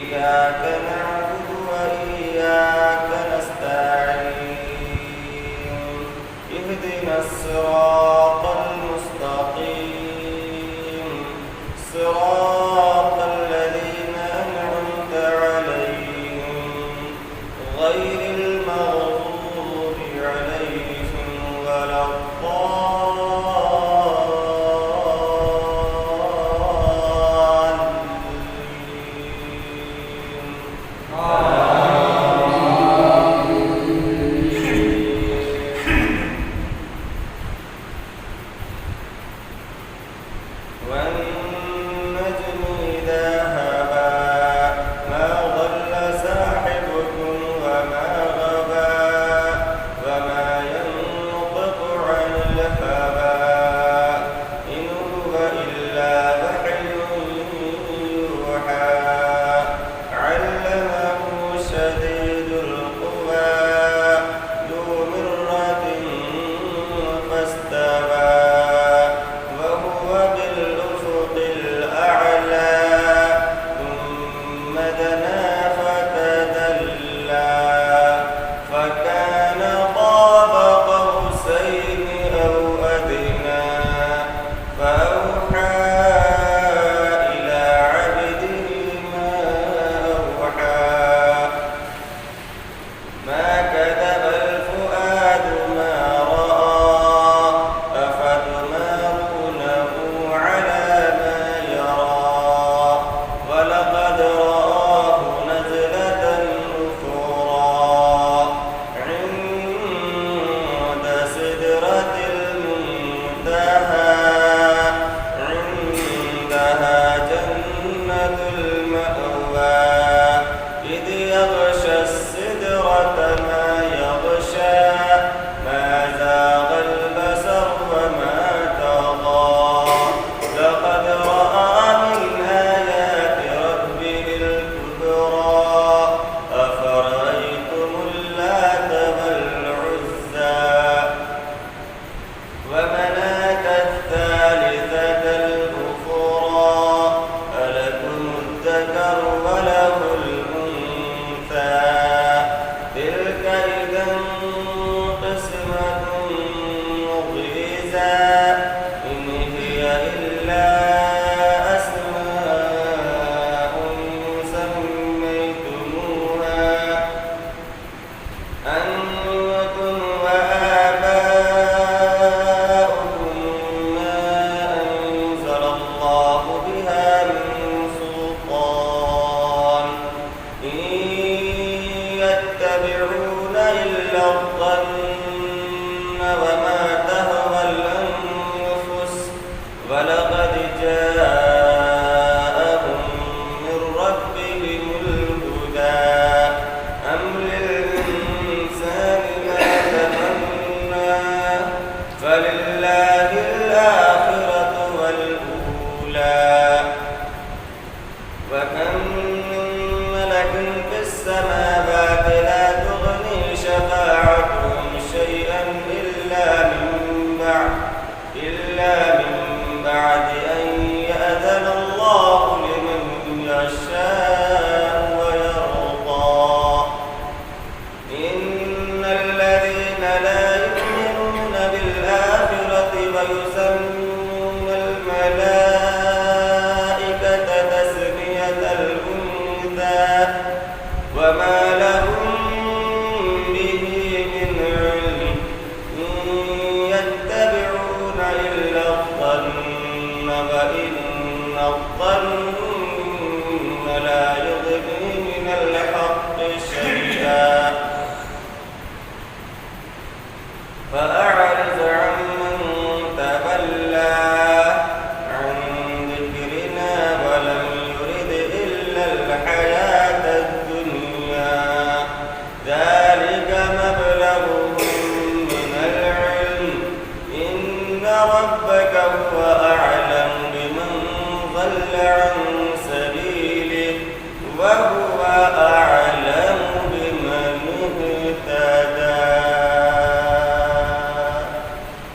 إياك نعبد وإياك نستعين اهدنا الصراط المستقيم صراط الذين أنعمت عليهم غير المغضوب عليهم ولا والنجم إذا هوى ما ضل صاحبكم وما غوى وما ينطق عن الهوى إن هو إلا وحي يوحى علمه شديد القوى ذو مرة فاستوى وهو بالأفق الأعلى ثم دنا فتدلى فكان قاب قوسين أو أدنى فأوحى إلى عبده ما أوحى ما كذب الفؤاد ما رأى أفتمارونه على ما يرى ولقد رآه نزلة أخرى عند سدرة المنتهى عندها جنة المأوى إذ يغشى السدرة ما يغشى ما زاغ البصر وما طغى لقد رأى من آيات ربه الكبرى أفرأيتم اللات والعزى ومناة الثالثة الأخرى ألكم الذكر وله الأنثى تلك إذا قسمة ضيزى إن هي إلا أسماء سميتموها أنتم وآباؤكم ما أنزل الله بها من سلطان إن يتبعون إلا الظن وما تهوى الأنفس ولقد جاءهم من ربهم الهدى أم للإنسان ما تمنى فلله الآخرة والأولى وكم من ملك في السماوات لا تغني شفاعتهم شيئا إلا من بعد أن يأذن الله لمن يشاء ويرضى إن الذين لا يؤمنون بالآخرة ويسمون الملائكة تسمية الأنثى وما